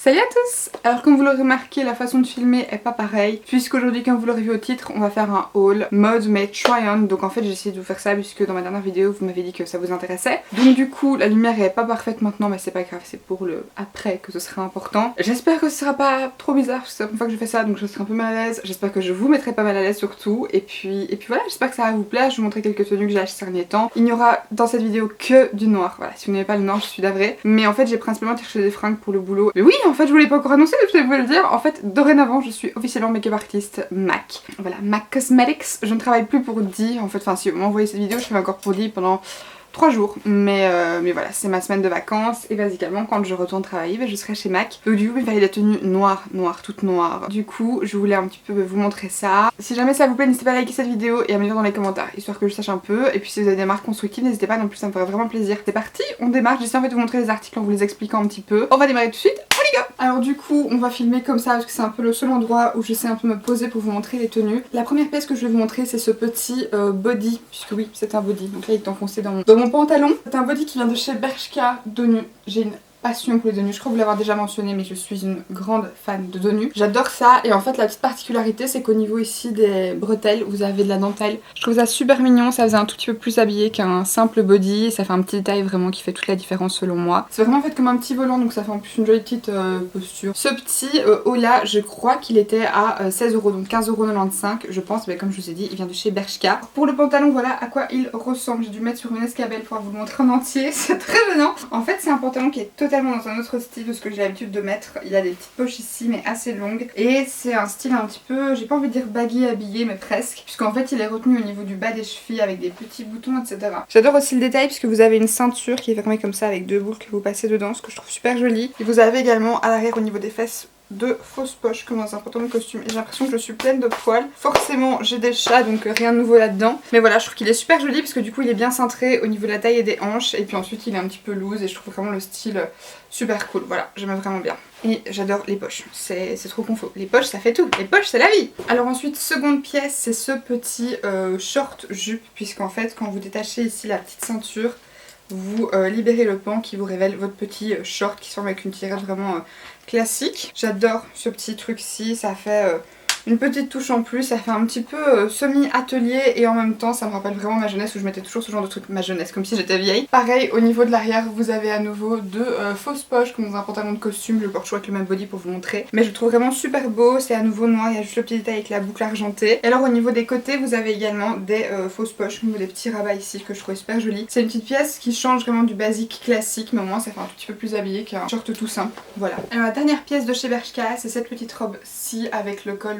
Salut à tous! Alors comme vous l'aurez remarqué, la façon de filmer est pas pareille, puisqu'aujourd'hui, comme vous l'aurez vu au titre, on va faire un haul mode mais try on. Donc en fait j'ai essayé de vous faire ça puisque dans ma dernière vidéo vous m'avez dit que ça vous intéressait. Donc du coup la lumière est pas parfaite maintenant, mais c'est pas grave, c'est pour le après que ce sera important. J'espère que ce sera pas trop bizarre parce que c'est la première fois que je fais ça, donc je serai un peu mal à l'aise. J'espère que je vous mettrai pas mal à l'aise surtout. Et puis voilà, j'espère que ça va vous plaire. Je vais vous montrer quelques tenues que j'ai achetées ces derniers temps. Il n'y aura dans cette vidéo que du noir. Voilà, si vous n'aimez pas le noir, je suis navrée. Mais en fait j'ai principalement cherché des fringues pour le boulot. Mais oui, en fait je vous l'ai pas encore annoncé, je vais vous le dire. En fait dorénavant je suis officiellement make-up artiste MAC. Voilà, MAC Cosmetics. Je ne travaille plus pour Di. En fait, enfin si vous m'envoyez cette vidéo, je travaille encore pour Di pendant 3 jours, mais voilà, c'est ma semaine de vacances et basiquement quand je retourne travailler, je serai chez MAC. Donc du coup il fallait des tenues noires, toutes noires. Du coup je voulais un petit peu vous montrer ça. Si jamais ça vous plaît, n'hésitez pas à liker cette vidéo et à me dire dans les commentaires, histoire que je sache un peu. Et puis si vous avez des marques constructives, n'hésitez pas non plus, ça me ferait vraiment plaisir. C'est parti, on démarre. J'essaie en fait de vous montrer les articles en vous les expliquant un petit peu. On va démarrer tout de suite, on y go. Alors du coup on va filmer comme ça parce que c'est un peu le seul endroit où j'essaie un peu de me poser pour vous montrer les tenues. La première pièce que je vais vous montrer, c'est ce petit body, puisque oui c'est un body, donc là il est enfoncé dans mon pantalon. C'est un body qui vient de chez Bershka Donu. J'ai une passion pour les Donu, je crois vous l'avoir déjà mentionné, mais je suis une grande fan de Donu. J'adore ça, et en fait la petite particularité c'est qu'au niveau ici des bretelles vous avez de la dentelle. Je trouve ça super mignon, ça faisait un tout petit peu plus habillé qu'un simple body et ça fait un petit détail vraiment qui fait toute la différence selon moi. C'est vraiment fait comme un petit volant, donc ça fait en plus une jolie petite posture. Ce petit haut là, je crois qu'il était à 16€, donc 15,95€ je pense, mais comme je vous ai dit il vient de chez Bershka. Pour le pantalon, voilà à quoi il ressemble. J'ai dû mettre sur une escabelle pour vous le montrer en entier, c'est très gênant. En fait c'est un pantalon qui est totalement dans un autre style de ce que j'ai l'habitude de mettre. Il a des petites poches ici mais assez longues et c'est un style un petit peu, j'ai pas envie de dire baggy habillé mais presque, puisqu'en fait il est retenu au niveau du bas des chevilles avec des petits boutons etc. J'adore aussi le détail puisque vous avez une ceinture qui est fermée comme ça avec deux boucles que vous passez dedans, ce que je trouve super joli. Et vous avez également à l'arrière au niveau des fesses de fausses poches comme dans un pantalon de costume et j'ai l'impression que je suis pleine de poils. Forcément j'ai des chats donc rien de nouveau là-dedans, mais voilà je trouve qu'il est super joli parce que du coup il est bien cintré au niveau de la taille et des hanches et puis ensuite il est un petit peu loose et je trouve vraiment le style super cool. Voilà, j'aime vraiment bien. Et j'adore les poches, c'est trop confort. Les poches ça fait tout, les poches c'est la vie. Alors ensuite seconde pièce, c'est ce petit short jupe, puisqu'en fait quand vous détachez ici la petite ceinture, vous libérez le pan qui vous révèle votre petit short qui se forme avec une tirette vraiment classique. J'adore ce petit truc-ci, ça fait une petite touche en plus, ça fait un petit peu semi-atelier et en même temps ça me rappelle vraiment ma jeunesse où je mettais toujours ce genre de truc, ma jeunesse, comme si j'étais vieille. Pareil, au niveau de l'arrière, vous avez à nouveau deux fausses poches comme dans un pantalon de costume, je le porte toujours avec le même body pour vous montrer. Mais je le trouve vraiment super beau, c'est à nouveau noir, il y a juste le petit détail avec la boucle argentée. Et alors au niveau des côtés, vous avez également des fausses poches, au niveau des petits rabats ici que je trouve super joli. C'est une petite pièce qui change vraiment du basique classique, mais au moins ça fait un tout petit peu plus habillé qu'un short tout simple. Voilà. Alors la dernière pièce de chez Bershka, c'est cette petite robe-ci avec le col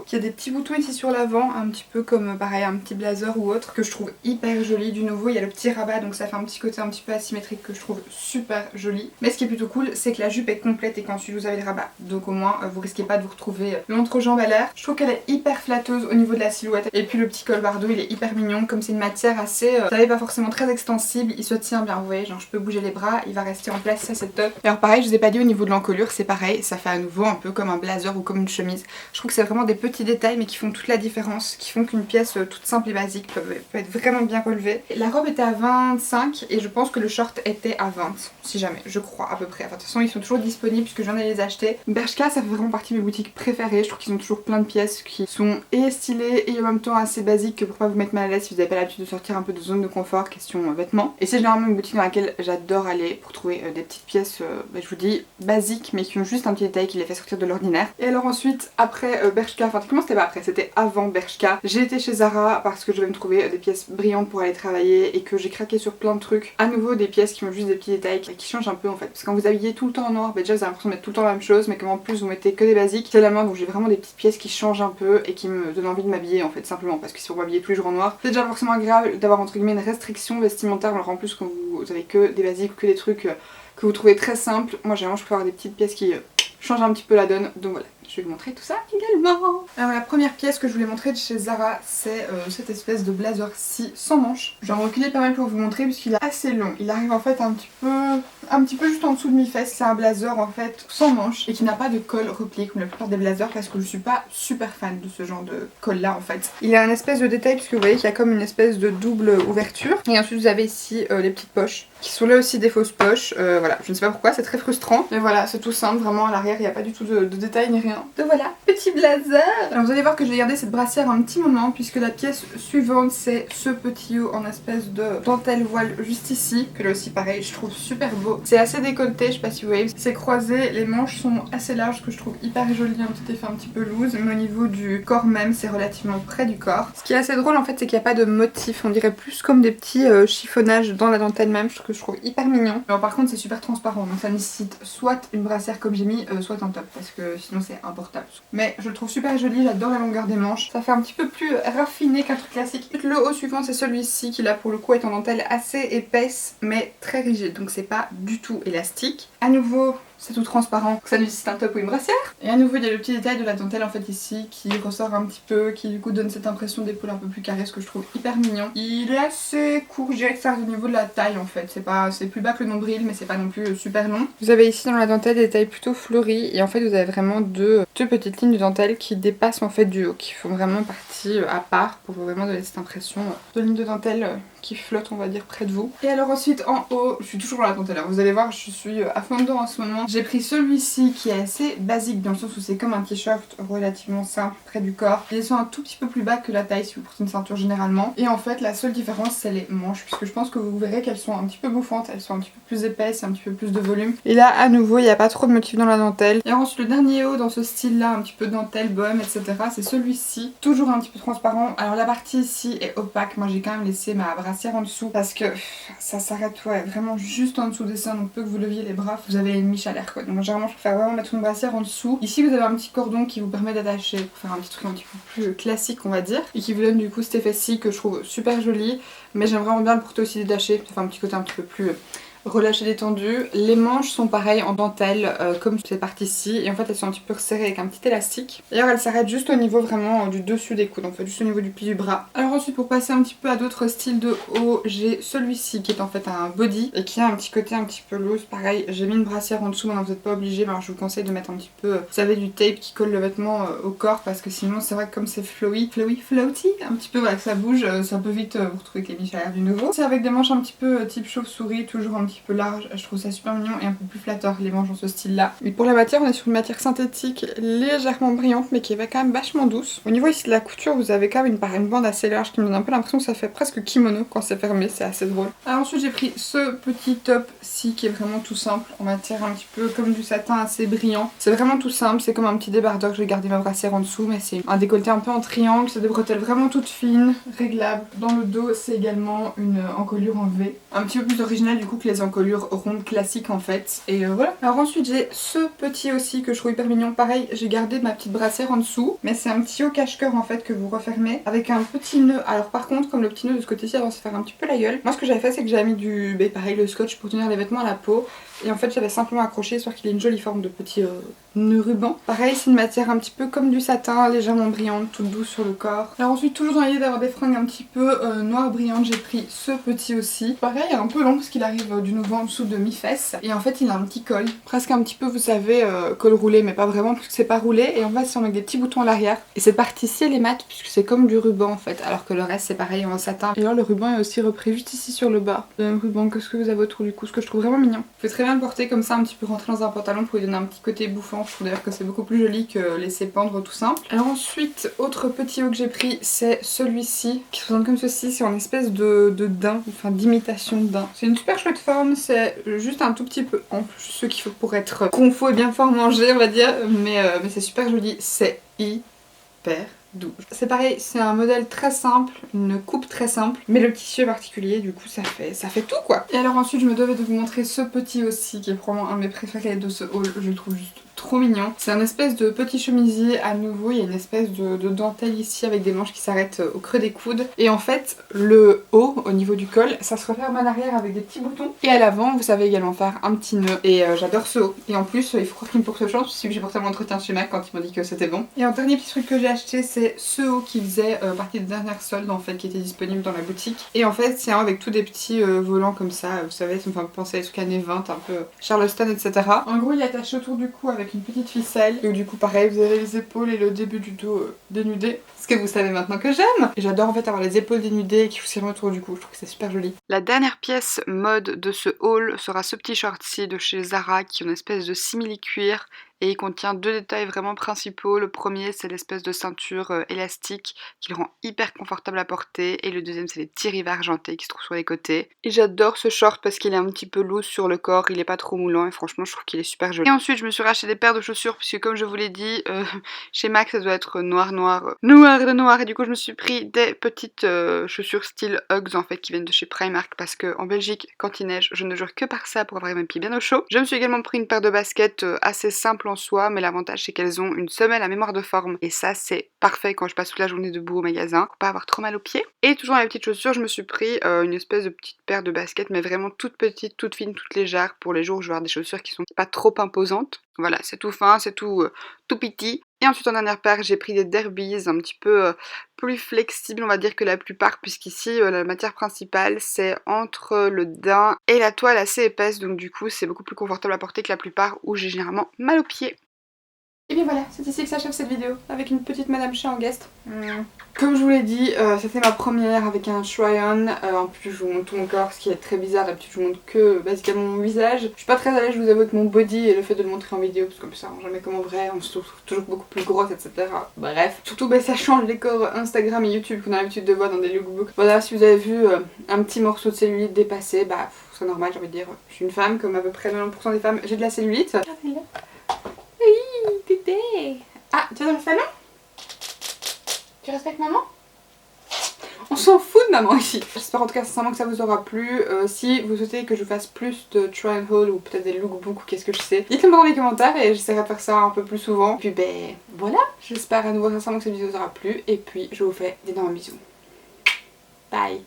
qui a des petits boutons ici sur l'avant, un petit peu comme pareil un petit blazer ou autre, que je trouve hyper joli. Du nouveau il y a le petit rabat donc ça fait un petit côté un petit peu asymétrique que je trouve super joli. Mais ce qui est plutôt cool c'est que la jupe est complète et qu'ensuite vous avez le rabat, donc au moins vous risquez pas de vous retrouver l'entrejambe à l'air. Je trouve qu'elle est hyper flatteuse au niveau de la silhouette et puis le petit col bardeau il est hyper mignon, comme c'est une matière assez, vous savez, pas forcément très extensible, il se tient bien, vous voyez, genre je peux bouger les bras, il va rester en place, ça c'est top. Alors pareil je vous ai pas dit au niveau de l'encolure, c'est pareil, ça fait à nouveau un peu comme un blazer ou comme une chemise. Je trouve que c'est vraiment des petits détails mais qui font toute la différence, qui font qu'une pièce toute simple et basique peut être vraiment bien relevée. La robe était à 25 et je pense que le short était à 20, si jamais, je crois à peu près. Enfin, de toute façon ils sont toujours disponibles puisque je viens d'aller les acheter. Bershka ça fait vraiment partie de mes boutiques préférées, je trouve qu'ils ont toujours plein de pièces qui sont et stylées et en même temps assez basiques que pour pas vous mettre mal à l'aise si vous n'avez pas l'habitude de sortir un peu de zone de confort, question vêtements. Et c'est généralement une boutique dans laquelle j'adore aller pour trouver des petites pièces, je vous dis, basiques mais qui ont juste un petit détail qui les fait sortir de l'ordinaire. Et alors ensuite, après Bershka, enfin comment c'était pas après, c'était avant Bershka, j'ai été chez Zara parce que je devais me trouver des pièces brillantes pour aller travailler et que j'ai craqué sur plein de trucs. À nouveau des pièces qui ont juste des petits détails qui changent un peu en fait, parce que quand vous habillez tout le temps en noir, déjà vous avez l'impression de mettre tout le temps la même chose, mais comme en plus vous mettez que des basiques, c'est la main, donc j'ai vraiment des petites pièces qui changent un peu et qui me donnent envie de m'habiller en fait, simplement parce que si vous m'habillez tous les jours en noir, c'est déjà forcément agréable d'avoir entre guillemets une restriction vestimentaire, alors en plus quand vous avez que des basiques ou que des trucs que vous trouvez très simples, moi généralement je préfère avoir des petites pièces qui changent un petit peu la donne, donc voilà. Je vais vous montrer tout ça également. Alors la première pièce que je voulais montrer de chez Zara, c'est cette espèce de blazer-ci sans manches. Je vais en reculer pas mal pour vous montrer puisqu'il est assez long. Il arrive en fait un petit peu un petit peu juste en dessous de mi-fesse. C'est un blazer en fait sans manches et qui n'a pas de col replié comme la plupart des blazers parce que je suis pas super fan de ce genre de col là en fait. Il a un espèce de détail puisque vous voyez qu'il y a comme une espèce de double ouverture. Et ensuite vous avez ici les petites poches qui sont là aussi des fausses poches. Voilà, je ne sais pas pourquoi, c'est très frustrant. Mais voilà, c'est tout simple, vraiment à l'arrière il n'y a pas du tout de détail ni rien. Donc voilà, petit blazer. Alors vous allez voir que j'ai gardé cette brassière un petit moment puisque la pièce suivante c'est ce petit haut en espèce de dentelle voile juste ici. Que là aussi pareil, je trouve super beau. C'est assez décolleté, je sais pas si vous voyez, c'est croisé, les manches sont assez larges que je trouve hyper joli, un petit effet un petit peu loose. Mais au niveau du corps même, c'est relativement près du corps. Ce qui est assez drôle en fait, c'est qu'il n'y a pas de motif, on dirait plus comme des petits chiffonnages dans la dentelle même, je trouve hyper mignon. Alors par contre c'est super transparent, donc ça nécessite soit une brassière comme j'ai mis, soit un top, parce que sinon c'est importable. Mais je le trouve super joli, j'adore la longueur des manches, ça fait un petit peu plus raffiné qu'un truc classique. Le haut suivant c'est celui-ci qui là pour le coup est en dentelle assez épaisse mais très rigide, donc c'est pas du tout élastique. À nouveau c'est tout transparent, ça nécessite un top ou une brassière. Et à nouveau il y a le petit détail de la dentelle en fait ici qui ressort un petit peu, qui du coup donne cette impression d'épaule un peu plus carrée, ce que je trouve hyper mignon. Il est assez court, je dirais que ça reste au niveau de la taille en fait, c'est plus bas que le nombril mais c'est pas non plus super long. Vous avez ici dans la dentelle des tailles plutôt fleuries et en fait vous avez vraiment deux petites lignes de dentelle qui dépassent en fait du haut, qui font vraiment partie à part pour vraiment donner cette impression de ligne de dentelle qui flotte on va dire près de vous. Et alors ensuite en haut, je suis toujours dans la dentelle, vous allez voir je suis à fond dedans en ce moment. J'ai pris celui-ci qui est assez basique dans le sens où c'est comme un t-shirt relativement simple près du corps. Il est un tout petit peu plus bas que la taille si vous portez une ceinture généralement. Et en fait la seule différence c'est les manches puisque je pense que vous verrez qu'elles sont un petit peu bouffantes, elles sont un petit peu plus épaisses et un petit peu plus de volume. Et là à nouveau il n'y a pas trop de motifs dans la dentelle. Et ensuite le dernier haut dans ce style là, un petit peu dentelle, bohème etc. c'est celui-ci, toujours un petit peu transparent. Alors la partie ici est opaque, moi j'ai quand même laissé ma brassière en dessous parce que ça s'arrête vraiment juste en dessous des seins, donc peu que vous leviez les bras vous avez une miche à l'air quoi. Donc généralement je préfère vraiment mettre une brassière en dessous. Ici vous avez un petit cordon qui vous permet d'attacher pour faire un petit truc un petit peu plus classique on va dire et qui vous donne du coup cet effet-ci que je trouve super joli, mais j'aime vraiment bien le porter aussi détaché, ça fait un petit côté un petit peu plus relâché détendu. Les manches sont pareilles en dentelle comme ces parties-ci et en fait elles sont un petit peu resserrées avec un petit élastique. D'ailleurs elles s'arrêtent juste au niveau vraiment du dessus des coudes, en fait juste au niveau du pli du bras. Alors ensuite pour passer un petit peu à d'autres styles de haut, j'ai celui-ci qui est en fait un body et qui a un petit côté un petit peu loose. Pareil j'ai mis une brassière en dessous, maintenant vous n'êtes pas obligé, mais alors je vous conseille de mettre un petit peu, vous savez, du tape qui colle le vêtement au corps parce que sinon c'est vrai que comme c'est floaty, un petit peu voilà, que ça bouge, ça peut vite vous retrouver avec les miches à l'air du nouveau. C'est avec des manches un petit peu type chauve-souris, toujours un petit peu large, je trouve ça super mignon et un peu plus flatteur les manches dans ce style là. Et pour la matière on est sur une matière synthétique légèrement brillante mais qui est quand même vachement douce. Au niveau ici de la couture vous avez quand même une bande assez large qui me donne un peu l'impression que ça fait presque kimono quand c'est fermé, c'est assez drôle. Alors ensuite j'ai pris ce petit top-ci qui est vraiment tout simple en matière un petit peu comme du satin assez brillant. C'est vraiment tout simple, c'est comme un petit débardeur, je vais garder ma brassière en dessous mais c'est un décolleté un peu en triangle, c'est des bretelles vraiment toutes fines, réglables. Dans le dos c'est également une encolure en V, un petit peu plus original du coup que les encolures ronde classique en fait et voilà. Alors ensuite j'ai ce petit aussi que je trouve hyper mignon, pareil j'ai gardé ma petite brassière en dessous mais c'est un petit haut cache-cœur en fait que vous refermez avec un petit nœud. Alors par contre comme le petit nœud de ce côté-ci va se faire un petit peu la gueule, moi ce que j'avais fait c'est que j'avais mis du pareil le scotch pour tenir les vêtements à la peau et en fait j'avais simplement accroché histoire qu'il ait une jolie forme de petit nœud ruban. Pareil c'est une matière un petit peu comme du satin, légèrement brillante, toute douce sur le corps. Alors ensuite toujours dans l'idée d'avoir des fringues un petit peu noires brillantes, j'ai pris ce petit aussi. Pareil un peu long parce qu'il arrive du nouveau en dessous de mi-fesse et en fait il a un petit col, presque un petit peu vous savez col roulé mais pas vraiment puisque c'est pas roulé et en fait c'est avec des petits boutons à l'arrière et cette partie-ci elle est mate puisque c'est comme du ruban en fait alors que le reste c'est pareil en satin. Et alors le ruban est aussi repris juste ici sur le bas, le même ruban que ce que vous avez autour du cou, ce que je trouve vraiment mignon. Vous pouvez très bien le porter comme ça un petit peu rentré dans un pantalon pour lui donner un petit côté bouffant, je trouve d'ailleurs que c'est beaucoup plus joli que laisser pendre tout simple. Alors ensuite autre petit haut que j'ai pris c'est celui-ci qui se présente comme ceci, c'est en espèce de daim, enfin d'imitation de daim. C'est une super chouette forme, c'est juste un tout petit peu ample, ce qu'il faut pour être confort et bien fort manger on va dire, mais c'est super joli, c'est hyper doux. C'est pareil, c'est un modèle très simple, une coupe très simple, mais le tissu est particulier, du coup ça fait tout quoi. Et alors ensuite je me devais de vous montrer ce petit aussi qui est probablement un de mes préférés de ce haul, je le trouve juste trop mignon. C'est un espèce de petit chemisier à nouveau, il y a une espèce de dentelle ici avec des manches qui s'arrêtent au creux des coudes. Et en fait le haut au niveau du col ça se referme à l'arrière avec des petits boutons. Et à l'avant vous savez également faire un petit nœud. Et j'adore ce haut. Et en plus il faut croire qu'il me porte chance puisque j'ai porté mon entretien chez Mac quand ils m'ont dit que c'était bon. Et en dernier petit truc que j'ai acheté c'est ce haut qui faisait partie des dernières soldes en fait qui était disponible dans la boutique. Et en fait c'est un avec tous des petits volants comme ça, vous savez, ça me fait penser à des trucs années 20, un peu Charleston etc. En gros il est attaché autour du cou avec une petite ficelle. Donc du coup pareil vous avez les épaules et le début du dos dénudé. Ce que vous savez maintenant que j'aime. Et j'adore en fait avoir les épaules dénudées qui vous autour du cou, je trouve que c'est super joli. La dernière pièce mode de ce haul sera ce petit short-ci de chez Zara qui est une espèce de simili-cuir. Et il contient deux détails vraiment principaux. Le premier c'est l'espèce de ceinture élastique qui le rend hyper confortable à porter. Et le deuxième c'est les petits rivets argentés qui se trouvent sur les côtés. Et j'adore ce short parce qu'il est un petit peu loose sur le corps, il est pas trop moulant et franchement je trouve qu'il est super joli. Et ensuite je me suis racheté des paires de chaussures puisque comme je vous l'ai dit, chez Mac ça doit être noir de noir. Et du coup je me suis pris des petites chaussures style Uggs en fait qui viennent de chez Primark parce qu'en Belgique quand il neige je ne jure que par ça pour avoir mes pieds bien au chaud. Je me suis également pris une paire de baskets assez simple en soi, mais l'avantage c'est qu'elles ont une semelle à mémoire de forme et ça c'est parfait quand je passe toute la journée debout au magasin pour pas avoir trop mal aux pieds. Et toujours dans les petites chaussures je me suis pris une espèce de petite paire de baskets mais vraiment toute petite, toute fine, toute légère pour les jours où je vais avoir des chaussures qui sont pas trop imposantes. Voilà, c'est tout fin, c'est tout petit. Et ensuite en dernière paire j'ai pris des derbies un petit peu plus flexibles on va dire que la plupart puisqu'ici la matière principale c'est entre le daim et la toile assez épaisse donc du coup c'est beaucoup plus confortable à porter que la plupart où j'ai généralement mal aux pieds. Et bien voilà, c'est ici que s'achève cette vidéo, avec une petite Madame Chat en guest. Comme je vous l'ai dit, c'était ma première avec un try-on. En plus je vous montre tout mon corps, ce qui est très bizarre, d'habitude je vous montre que basiquement mon visage. Je suis pas très à l'aise je vous avoue avec mon body et le fait de le montrer en vidéo, parce que comme ça on jamais comme en vrai, on se trouve toujours beaucoup plus grosse etc. Bref, surtout ça change les corps Instagram et YouTube qu'on a l'habitude de voir dans des lookbooks. Voilà, si vous avez vu un petit morceau de cellulite dépassé, bah c'est normal j'ai envie de dire. Je suis une femme, comme à peu près 90% des femmes, j'ai de la cellulite. Regardez-le. Oui, tété. Ah, tu vas dans le salon? Tu respectes maman? On s'en fout de maman ici. J'espère en tout cas sincèrement que ça vous aura plu. Si vous souhaitez que je fasse plus de try and haul ou peut-être des lookbooks ou qu'est-ce que je sais, dites-le moi dans les commentaires et j'essaierai de faire ça un peu plus souvent. Puis ben voilà, j'espère à nouveau sincèrement que cette vidéo vous aura plu et puis je vous fais d'énormes bisous. Bye.